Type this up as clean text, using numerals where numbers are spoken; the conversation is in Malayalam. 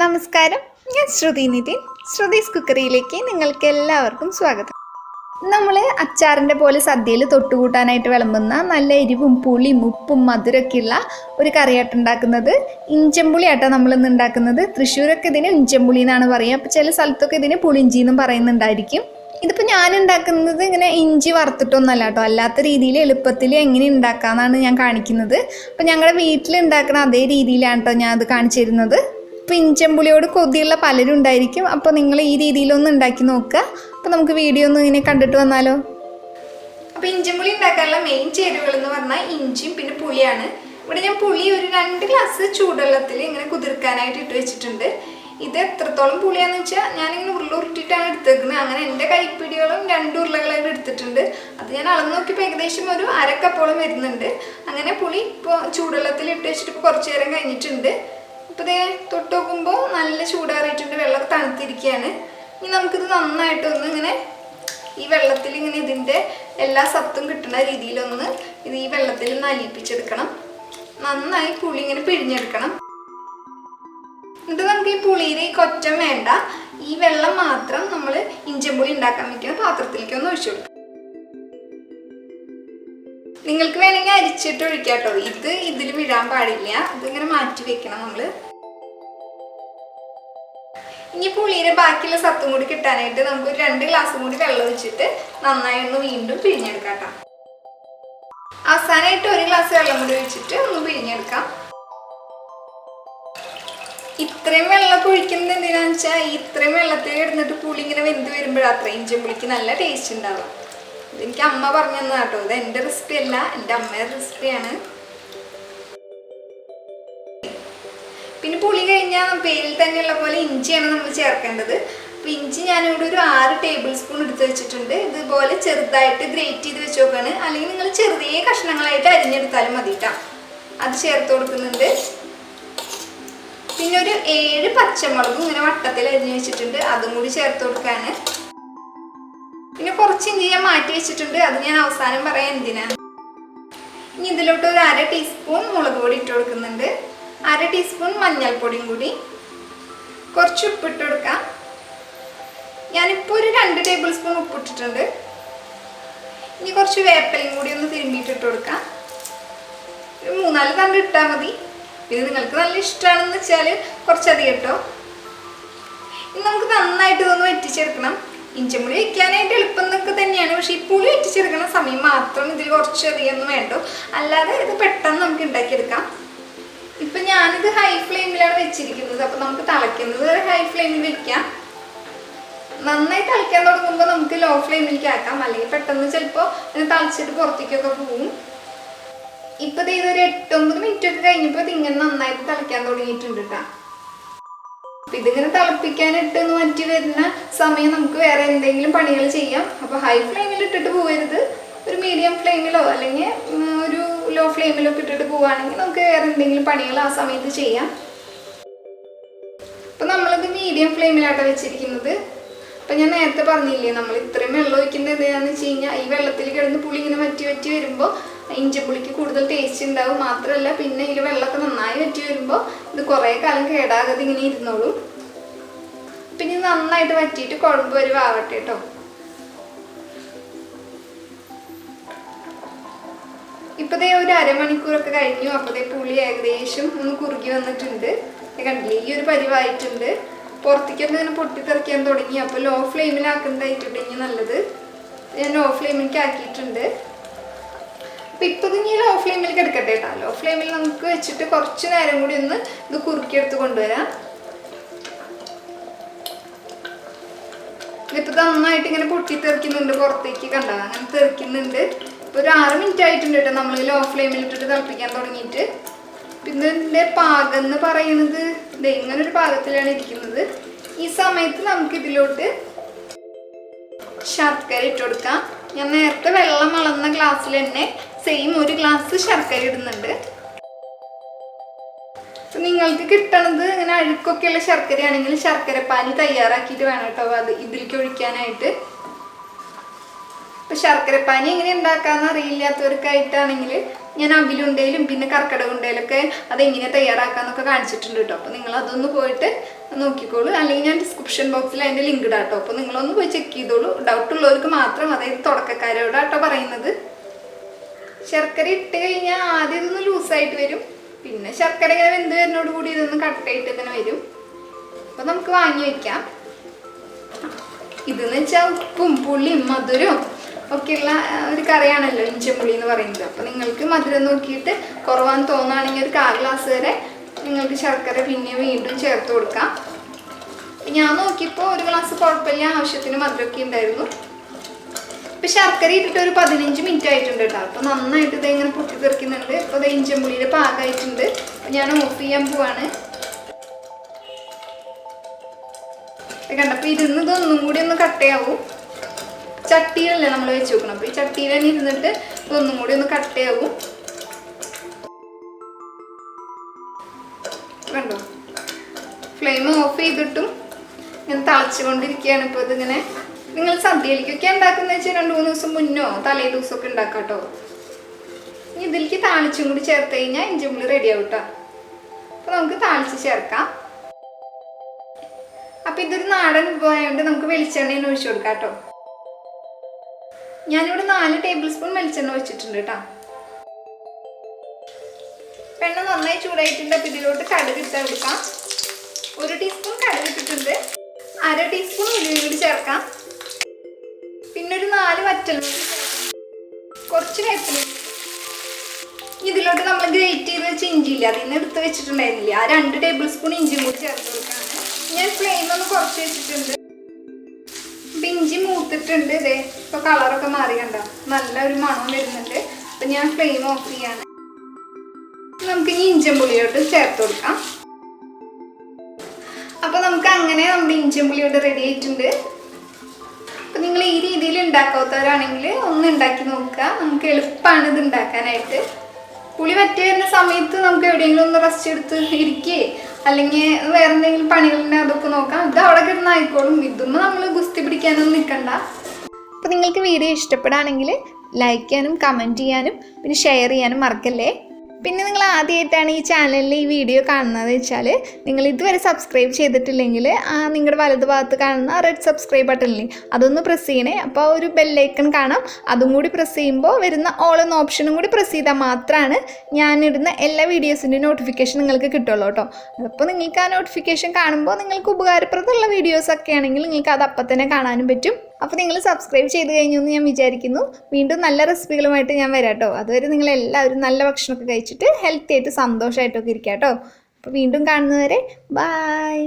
നമസ്കാരം, ഞാൻ ശ്രുതി നിതിൻ. ശ്രുതീസ് കുക്കറിയിലേക്ക് നിങ്ങൾക്ക് എല്ലാവർക്കും സ്വാഗതം. നമ്മൾ അച്ചാറിൻ്റെ പോലെ സദ്യയിൽ തൊട്ടുകൂട്ടാനായിട്ട് വിളമ്പുന്ന നല്ല എരിവും പുളിയും ഉപ്പും മധുരമൊക്കെയുള്ള ഒരു കറിയായിട്ട് ഉണ്ടാക്കുന്നത് ഇഞ്ചമ്പുളിയായിട്ടാണ് നമ്മളിന്ന് ഉണ്ടാക്കുന്നത്. തൃശ്ശൂരൊക്കെ ഇതിന് ഇഞ്ചമ്പുളി എന്നാണ് പറയുക. അപ്പോൾ ചില സ്ഥലത്തൊക്കെ ഇതിന് പുളിഞ്ചി എന്നും പറയുന്നുണ്ടായിരിക്കും. ഇതിപ്പോൾ ഞാൻ ഉണ്ടാക്കുന്നത് ഇങ്ങനെ ഇഞ്ചി വറുത്തിട്ടൊന്നല്ല കേട്ടോ, അല്ലാത്ത രീതിയിൽ എളുപ്പത്തിൽ എങ്ങനെ ഉണ്ടാക്കാമെന്നാണ് ഞാൻ കാണിക്കുന്നത്. അപ്പോൾ ഞങ്ങളുടെ വീട്ടിൽ ഉണ്ടാക്കുന്ന അതേ രീതിയിലാണ് കേട്ടോ ഞാൻ അത് കാണിച്ചു തരുന്നത്. ഇപ്പോൾ ഇഞ്ചമ്പുളിയോട് കൊതിയുള്ള പലരും ഉണ്ടായിരിക്കും. അപ്പോൾ നിങ്ങൾ ഈ രീതിയിലൊന്ന് ഉണ്ടാക്കി നോക്കുക. അപ്പോൾ നമുക്ക് വീഡിയോ ഒന്ന് ഇങ്ങനെ കണ്ടിട്ട് വന്നാലോ. അപ്പോൾ ഇഞ്ചമ്പുളി ഉണ്ടാക്കാനുള്ള മെയിൻ ചേരുവകൾ എന്ന് പറഞ്ഞാൽ ഇഞ്ചിയും പിന്നെ പുളിയാണ്. ഇവിടെ ഞാൻ പുളി ഒരു 2 ഗ്ലാസ് ചൂടുവെള്ളത്തിൽ ഇങ്ങനെ കുതിർക്കാനായിട്ട് ഇട്ട് വെച്ചിട്ടുണ്ട്. ഇത് എത്രത്തോളം പുളിയാന്ന് വെച്ചാൽ ഞാനിങ്ങനെ ഉരുട്ടിയിട്ടാണ് എടുത്തേക്കുന്നത്. അങ്ങനെ എൻ്റെ കൈപ്പിടികളും 2 ഉരുളകളായിട്ട് എടുത്തിട്ടുണ്ട്. അത് ഞാൻ അളന്ന് നോക്കിയപ്പോൾ ഏകദേശം ഒരു 1/2 കപ്പോളം വരുന്നുണ്ട്. അങ്ങനെ പുളി ഇപ്പോൾ ചൂടുവെള്ളത്തിൽ ഇട്ട് വെച്ചിട്ട് ഇപ്പോൾ കുറച്ച് നേരം കഴിഞ്ഞിട്ടുണ്ട്. ഇപ്പോൾ ഇതേ തൊട്ട് നോക്കുമ്പോൾ നല്ല ചൂടാറിയിട്ടുണ്ട്, വെള്ളമൊക്കെ തണുത്തിരിക്കുകയാണ്. ഇനി നമുക്കിത് നന്നായിട്ടൊന്ന് ഇങ്ങനെ ഈ വെള്ളത്തിൽ ഇങ്ങനെ ഇതിൻ്റെ എല്ലാ സത്തും കിട്ടുന്ന രീതിയിലൊന്ന് ഇത് ഈ വെള്ളത്തിൽ ഒന്ന് അലിയിപ്പിച്ചെടുക്കണം. നന്നായി പുളി ഇങ്ങനെ പിഴിഞ്ഞെടുക്കണം. എന്നിട്ട് നമുക്ക് ഈ പുളിയിൽ ഈ കൊറ്റം വേണ്ട, ഈ വെള്ളം മാത്രം നമ്മൾ ഇഞ്ചമ്പുളി ഉണ്ടാക്കാൻ വയ്ക്കുന്ന പാത്രത്തിലേക്ക് ഒന്ന് ഒഴിച്ചു കൊടുക്കാം. നിങ്ങൾക്ക് വേണമെങ്കിൽ അരിച്ചിട്ട് ഒഴിക്കാം കേട്ടോ. ഇത് ഇതിൽ വിടാൻ പാടില്ല, ഇതിങ്ങനെ മാറ്റി വെക്കണം നമ്മൾ. ഇനി പുളിയുടെ ബാക്കിയുള്ള സത്തും കൂടി കിട്ടാനായിട്ട് നമുക്ക് ഒരു 2 ഗ്ലാസും കൂടി വെള്ളം ഒഴിച്ചിട്ട് നന്നായി ഒന്ന് വീണ്ടും പിഴിഞ്ഞെടുക്കാം കേട്ടോ. അവസാനമായിട്ട് 1 ഗ്ലാസ് വെള്ളം കൂടി ഒഴിച്ചിട്ട് ഒന്ന് പിഴിഞ്ഞെടുക്കാം. ഇത്രയും വെള്ളം ഒഴിക്കുന്നത് എന്തിനാന്ന് വെച്ചാൽ ഇത്രയും വെള്ളത്തിൽ ഇടുന്നിട്ട് പുളി ഇങ്ങനെ വെന്ത് വരുമ്പോഴാണ് അത്ര ഇഞ്ചമ്പുളിക്ക് നല്ല ടേസ്റ്റ് ഉണ്ടാവുക. ഇതെനിക്ക് അമ്മ പറഞ്ഞു തന്നാ കേട്ടോ, ഇത് എൻ്റെ റെസിപ്പി അല്ല, എൻ്റെ അമ്മയുടെ റെസിപ്പിയാണ്. പിന്നെ പുളി കഴിഞ്ഞാൽ പേരിൽ തന്നെയുള്ള പോലെ ഇഞ്ചിയാണ് നമ്മൾ ചേർക്കേണ്ടത്. അപ്പോൾ ഇഞ്ചി ഞാനിവിടെ ഒരു 6 ടേബിൾ സ്പൂൺ എടുത്ത് വെച്ചിട്ടുണ്ട്. ഇതുപോലെ ചെറുതായിട്ട് ഗ്രേറ്റ് ചെയ്ത് വെച്ച് നോക്കാണ്, അല്ലെങ്കിൽ നിങ്ങൾ ചെറിയ കഷ്ണങ്ങളായിട്ട് അരിഞ്ഞെടുത്താലും മതി കേട്ടോ. അത് ചേർത്ത് കൊടുക്കുന്നുണ്ട്. പിന്നെ ഒരു 7 പച്ചമുളകും ഇങ്ങനെ വട്ടത്തിൽ അരിഞ്ഞ് വെച്ചിട്ടുണ്ട്, അതും കൂടി ചേർത്ത് കൊടുക്കാണ്. പിന്നെ കുറച്ച് ഇഞ്ചി ഞാൻ മാറ്റി വെച്ചിട്ടുണ്ട്, അത് ഞാൻ അവസാനം പറയാം എന്തിനാണ്. ഇനി ഇതിലോട്ട് ഒരു 1/2 ടീസ്പൂൺ മുളക് പൊടി ഇട്ട് കൊടുക്കുന്നുണ്ട്, 1/2 ടീസ്പൂൺ മഞ്ഞൾപ്പൊടിയും കൂടി, കുറച്ച് ഉപ്പിട്ട് കൊടുക്കാം. ഞാനിപ്പോൾ ഒരു 2 ടേബിൾ സ്പൂൺ ഉപ്പിട്ടിട്ടുണ്ട്. ഇനി കുറച്ച് വേപ്പിലയും കൂടി ഒന്ന് തിരുമ്മിയിട്ടിട്ട് കൊടുക്കാം. ഒരു 3-4 തണ്ട് ഇട്ടാൽ മതി. ഇത് നിങ്ങൾക്ക് നല്ല ഇഷ്ടമാണെന്ന് വെച്ചാൽ കുറച്ചധികം കേട്ടോ. ഇനി നമുക്ക് നന്നായിട്ട് ഇതൊന്ന് വറ്റിച്ചെടുക്കണം. ഇഞ്ചമ്പുളി വയ്ക്കാനായിട്ട് എളുപ്പം എന്നൊക്കെ തന്നെയാണ്, പക്ഷേ ഈ പുളി വറ്റിച്ചെടുക്കുന്ന സമയം മാത്രം ഇതിൽ കുറച്ചധികം ഒന്നും വേണ്ടോ, അല്ലാതെ ഇത് പെട്ടെന്ന് നമുക്ക് ഉണ്ടാക്കിയെടുക്കാം. ഇപ്പം ഞാനിത് ഹൈ ഫ്ലെയിമിലാണ് വെച്ചിരിക്കുന്നത്. അപ്പം നമുക്ക് തിളയ്ക്കുന്നത് ഹൈ ഫ്ലെയിമിൽ വെക്കാം. നന്നായി തിളയ്ക്കാൻ തുടങ്ങുമ്പോൾ നമുക്ക് ലോ ഫ്ലെയിമിലേക്ക് ആക്കാം, അല്ലെങ്കിൽ പെട്ടെന്ന് ചിലപ്പോൾ തിളച്ചിട്ട് പുറത്തേക്കൊക്കെ പോവും. ഇപ്പം ഇതൊരു 8-9 മിനിറ്റ് ഒക്കെ കഴിഞ്ഞപ്പോൾ ഇതിങ്ങനെ നന്നായിട്ട് തിളയ്ക്കാൻ തുടങ്ങിയിട്ടുണ്ട് കേട്ടോ. അപ്പം ഇതിങ്ങനെ തിളപ്പിക്കാനിട്ട് മാറ്റി വരുന്ന സമയം നമുക്ക് വേറെ എന്തെങ്കിലും പണികൾ ചെയ്യാം. അപ്പോൾ ഹൈ ഫ്ലെയിമിൽ ഇട്ടിട്ട് പോകരുത്, ഒരു മീഡിയം ഫ്ലെയിമിലോ അല്ലെങ്കിൽ ഒരു ലോ ഫ്ലെയിമിലോ ഇട്ടിട്ട് പോവുകയാണെങ്കിൽ നമുക്ക് വേറെ എന്തെങ്കിലും പണികൾ ആ സമയത്ത് ചെയ്യാം. അപ്പം നമ്മളിത് മീഡിയം ഫ്ലെയിമിലായിട്ടാണ് വെച്ചിരിക്കുന്നത്. അപ്പം ഞാൻ നേരത്തെ പറഞ്ഞില്ലേ, നമ്മൾ ഇത്രയും വെള്ളം ഒഴിക്കുന്നത് എന്താണെന്ന് വെച്ച് കഴിഞ്ഞാൽ ഈ വെള്ളത്തിൽ കിടന്ന് പുളി ഇങ്ങനെ വറ്റി വരുമ്പോൾ ഇഞ്ചമ്പുളിക്ക് കൂടുതൽ ടേസ്റ്റ് ഉണ്ടാവും. മാത്രമല്ല പിന്നെ ഇതിൽ വെള്ളമൊക്കെ നന്നായി വറ്റി വരുമ്പോൾ ഇത് കുറേ കാലം കേടാകാതെ ഇങ്ങനെ ഇരുന്നോളും. പിന്നെ നന്നായിട്ട് വറ്റിയിട്ട് കുഴമ്പ് വരുവാവട്ടെ കേട്ടോ. ഇപ്പോഴത്തെ ഒരു 1/2 മണിക്കൂറൊക്കെ കഴിഞ്ഞു. അപ്പോഴത്തെ പുളി ഏകദേശം ഒന്ന് കുറുകി വന്നിട്ടുണ്ട്. കണ്ടില്ലേ, ഈ ഒരു പരിവായിട്ടുണ്ട്. പുറത്തേക്കൊക്കെ ഇങ്ങനെ പൊട്ടിത്തെറിക്കാൻ തുടങ്ങി. അപ്പോൾ ലോ ഫ്ലെയിമിലാക്കുന്നതായിട്ടുണ്ടെങ്കിൽ നല്ലത്. ഞാൻ ലോ ഫ്ലെയിമിലേക്ക് ആക്കിയിട്ടുണ്ട്. അപ്പം ഇപ്പോൾ ഇനി ലോ ഫ്ലെയിമിലേക്ക് എടുക്കട്ടെ കേട്ടോ. ലോ ഫ്ലെയിമിൽ നമുക്ക് വെച്ചിട്ട് കുറച്ച് നേരം കൂടി ഒന്ന് ഇത് കുറുക്കിയെടുത്ത് കൊണ്ടുവരാം. ഇതിപ്പോൾ നന്നായിട്ട് ഇങ്ങനെ പൊട്ടിത്തെറിക്കുന്നുണ്ട്, പുറത്തേക്ക് കണ്ടോ, അങ്ങനെ തെറിക്കുന്നുണ്ട്. ഇപ്പോൾ ഒരു 6 മിനിറ്റ് ആയിട്ടുണ്ട് കേട്ടോ നമ്മൾ ലോ ഫ്ലെയിമിൽ ഇട്ടിട്ട് തിളപ്പിക്കാൻ തുടങ്ങിയിട്ട്. പിന്നെ ഇതിൻ്റെ പാകം എന്ന് പറയുന്നത് ഇങ്ങനൊരു പാകത്തിലാണ് ഇരിക്കുന്നത്. ഈ സമയത്ത് നമുക്ക് ഇതിലോട്ട് ശർക്കര ഇട്ട് കൊടുക്കാം. ഞാൻ നേരത്തെ വെള്ളം അളന്ന ഗ്ലാസ്സിൽ തന്നെ സെയിം 1 ഗ്ലാസ് ശർക്കര ഇടുന്നുണ്ട്. നിങ്ങൾക്ക് കിട്ടണത് ഇങ്ങനെ അഴുക്കൊക്കെയുള്ള ശർക്കരയാണെങ്കിൽ ശർക്കരപ്പാനി തയ്യാറാക്കിയിട്ട് വേണം കേട്ടോ അത് ഇതിലേക്ക് ഒഴിക്കാനായിട്ട്. ഇപ്പം ശർക്കരപ്പാനി എങ്ങനെ ഉണ്ടാക്കാമെന്ന് അറിയില്ലാത്തവർക്കായിട്ടാണെങ്കിൽ ഞാൻ അവിലുണ്ടയിലും പിന്നെ കർക്കിടക ഉണ്ടയിലൊക്കെ അതെങ്ങനെ തയ്യാറാക്കാമെന്നൊക്കെ കാണിച്ചിട്ടുണ്ട് കേട്ടോ. അപ്പോൾ നിങ്ങൾ അതൊന്ന് പോയിട്ട് നോക്കിക്കോളൂ. അല്ലെങ്കിൽ ഞാൻ ഡിസ്ക്രിപ്ഷൻ ബോക്സിൽ അതിൻ്റെ ലിങ്ക് ഇടാം കേട്ടോ. അപ്പോൾ നിങ്ങളൊന്ന് പോയി ചെക്ക് ചെയ്തോളൂ. ഡൗട്ട് ഉള്ളവർക്ക് മാത്രം, അതായത് തുടക്കക്കാരോടാട്ടോ പറയുന്നത്. ശർക്കര ഇട്ട് കഴിഞ്ഞാൽ ആദ്യം ഇതൊന്ന് ലൂസായിട്ട് വരും, പിന്നെ ശർക്കര ഇങ്ങനെ വെന്ത് വരുന്നതോട് കൂടി ഇതൊന്ന് കട്ടായിട്ട് തന്നെ വരും. അപ്പോൾ നമുക്ക് വാങ്ങി വയ്ക്കാം. ഇതെന്ന് വെച്ചാൽ ഉപ്പും പുളിയും മധുരവും ഒക്കെയുള്ള ഒരു കറിയാണല്ലോ ഇഞ്ചിപ്പുളി എന്ന് പറയുന്നത്. അപ്പോൾ നിങ്ങൾക്ക് മധുരം നോക്കിയിട്ട് കുറവാന്ന് തോന്നുകയാണെങ്കിൽ ഒരു 1/4 ഗ്ലാസ് വരെ നിങ്ങൾക്ക് ശർക്കര പിന്നെ വീണ്ടും ചേർത്ത് കൊടുക്കാം. ഞാൻ നോക്കിയപ്പോൾ 1 ഗ്ലാസ് കുഴപ്പമില്ല, ആവശ്യത്തിന് മധുരമൊക്കെ ഉണ്ടായിരുന്നു. ഇപ്പം ശർക്കര ഇട്ടിട്ട് ഒരു 15 മിനിറ്റ് ആയിട്ടുണ്ട് കേട്ടോ. അപ്പോൾ നന്നായിട്ട് ഇത് ഇങ്ങനെ പൊട്ടിത്തെറിക്കുന്നുണ്ട്. അപ്പോൾ ഇത് ഇഞ്ചിപ്പുളിയുടെ പാകമായിട്ടുണ്ട്. ഞാൻ ഓഫ് ചെയ്യാൻ പോവാണ്. കണ്ടപ്പോൾ ഇതൊന്നും കൂടി ഒന്ന് കട്ടയാവും. ചട്ടിയിലല്ലേ നമ്മൾ വെച്ച് നോക്കണം. അപ്പോൾ ഈ ചട്ടിയിൽ തന്നെ ഇരുന്നിട്ട് ഇതൊന്നും കൂടി ഒന്ന് കട്ടയാവും. കണ്ടോ, ഫ്ലെയിം ഓഫ് ചെയ്തിട്ടും ഇങ്ങനെ തിളച്ചുകൊണ്ടിരിക്കുകയാണ്. ഇപ്പോൾ ഇതിങ്ങനെ നിങ്ങൾ സദ്യയിലേക്കൊക്കെ ഉണ്ടാക്കുന്ന വെച്ചാൽ 2-3 ദിവസം മുന്നോ തലേ ദിവസമൊക്കെ ഉണ്ടാക്കാം കേട്ടോ. ഇതിലേക്ക് താളിച്ചും കൂടി ചേർത്ത് കഴിഞ്ഞാൽ ഇഞ്ചിപ്പുളി റെഡി ആവും കേട്ടോ. അപ്പോൾ നമുക്ക് താളിച്ച് ചേർക്കാം. അപ്പം ഇതൊരു നാടൻ വിഭവമായതുകൊണ്ട് നമുക്ക് വെളിച്ചെണ്ണ ഒഴിച്ചു കൊടുക്കാം കേട്ടോ. ഞാനിവിടെ 4 ടേബിൾ സ്പൂൺ വെളിച്ചെണ്ണ ഒഴിച്ചിട്ടുണ്ട് കേട്ടോ. എണ്ണ നന്നായി ചൂടായിട്ടുണ്ട്. അപ്പം ഇതിലോട്ട് കടുക് ഇട്ട് കൊടുക്കാം. 1 ടീസ്പൂൺ കടുക് ഇട്ടിട്ടുണ്ട്. 1/2 ടീസ്പൂൺ ഉലുവയും കൂടി ചേർക്കാം. പിന്നെ ഒരു 4 വറ്റൽമുളക്, കുറച്ച് വേപ്പില. ഇതിലോട്ട് നമ്മൾ ഗ്രേറ്റ് ചെയ്ത് വെച്ച് ഇഞ്ചിയില്ല, അതിൽ നിന്ന് എടുത്ത് വെച്ചിട്ടുണ്ടായിരുന്നില്ല, ആ 2 ടേബിൾ സ്പൂൺ ഇഞ്ചിയും കൂടി ചേർത്ത് കൊടുക്കാണ്. ഞാൻ ഫ്ലെയിം ഒന്ന് കുറച്ച് വെച്ചിട്ടുണ്ട്. അപ്പം ഇഞ്ചി മൂത്തിട്ടുണ്ട്. ഇതേ ഇപ്പോൾ കളറൊക്കെ മാറി കണ്ടോ, നല്ലൊരു മണം വരുന്നുണ്ട്. അപ്പം ഞാൻ ഫ്ലെയിം ഓഫ് ചെയ്യാണ്. നമുക്ക് ഇനി ഇഞ്ചിപ്പുളിയോട്ട് ചേർത്ത് കൊടുക്കാം. അപ്പോൾ നമുക്ക് അങ്ങനെ നമ്മുടെ ഇഞ്ചിപ്പുളിയോട്ട് റെഡി ആയിട്ടുണ്ട്. അപ്പോൾ നിങ്ങൾ ഈ രീതിയിൽ ഉണ്ടാക്കാത്തവരാണെങ്കിൽ ഒന്ന് ഉണ്ടാക്കി നോക്കുക. നമുക്ക് എളുപ്പമാണ് ഇത് ഉണ്ടാക്കാനായിട്ട്. പുളി വറ്റി വരുന്ന സമയത്ത് നമുക്ക് എവിടെയെങ്കിലും ഒന്ന് റെസ്റ്റ് എടുത്ത് ഇരിക്കുകയെ അല്ലെങ്കിൽ വേറെ എന്തെങ്കിലും പണികളുണ്ടെങ്കിൽ അതൊക്കെ നോക്കാം. ഇത് അവിടെ കിടന്ന് ആയിക്കോളും. ഇതൊന്നും നമ്മൾ ഗുസ്തി പിടിക്കാനൊന്നും നിൽക്കണ്ട. അപ്പോൾ നിങ്ങൾക്ക് വീഡിയോ ഇഷ്ടപ്പെടുകയാണെങ്കിൽ ലൈക്ക് ചെയ്യാനും കമൻറ്റ് ചെയ്യാനും പിന്നെ ഷെയർ ചെയ്യാനും മറക്കല്ലേ. പിന്നെ നിങ്ങൾ ആദ്യമായിട്ടാണ് ഈ ചാനലിൽ ഈ വീഡിയോ കാണുന്നത് വെച്ചാൽ നിങ്ങൾ ഇതുവരെ സബ്സ്ക്രൈബ് ചെയ്തിട്ടില്ലെങ്കിൽ നിങ്ങളുടെ വലതുഭാഗത്ത് കാണുന്ന റെഡ് സബ്സ്ക്രൈബ് ബട്ടണില്ലേ അതൊന്ന് പ്രസ് ചെയ്യണേ. അപ്പോൾ ഒരു ബെല്ലൈക്കൺ കാണാം, അതും കൂടി പ്രസ് ചെയ്യുമ്പോൾ വരുന്ന ഓൾ എന്ന ഓപ്ഷനും കൂടി പ്രസ് ചെയ്താൽ മാത്രമാണ് ഞാനിടുന്ന എല്ലാ വീഡിയോസിൻ്റെയും നോട്ടിഫിക്കേഷൻ നിങ്ങൾക്ക് കിട്ടുള്ളൂ കേട്ടോ. അപ്പോൾ നിങ്ങൾക്ക് ആ നോട്ടിഫിക്കേഷൻ കാണുമ്പോൾ നിങ്ങൾക്ക് ഉപകാരപ്രദമുള്ള വീഡിയോസൊക്കെ ആണെങ്കിൽ നിങ്ങൾക്ക് അത് അപ്പം തന്നെ കാണാനും പറ്റും. അപ്പോൾ നിങ്ങൾ സബ്സ്ക്രൈബ് ചെയ്ത് കഴിഞ്ഞു എന്ന് ഞാൻ വിചാരിക്കുന്നു. വീണ്ടും നല്ല റെസിപ്പികളുമായിട്ട് ഞാൻ വരാം കേട്ടോ. അതുവരെ നിങ്ങളെല്ലാവരും നല്ല ഭക്ഷണമൊക്കെ കഴിച്ചിട്ട് ഹെൽത്തി ആയിട്ട് സന്തോഷമായിട്ടൊക്കെ ഇരിക്കാം കേട്ടോ. അപ്പോൾ വീണ്ടും കാണുന്നവരെ ബൈ.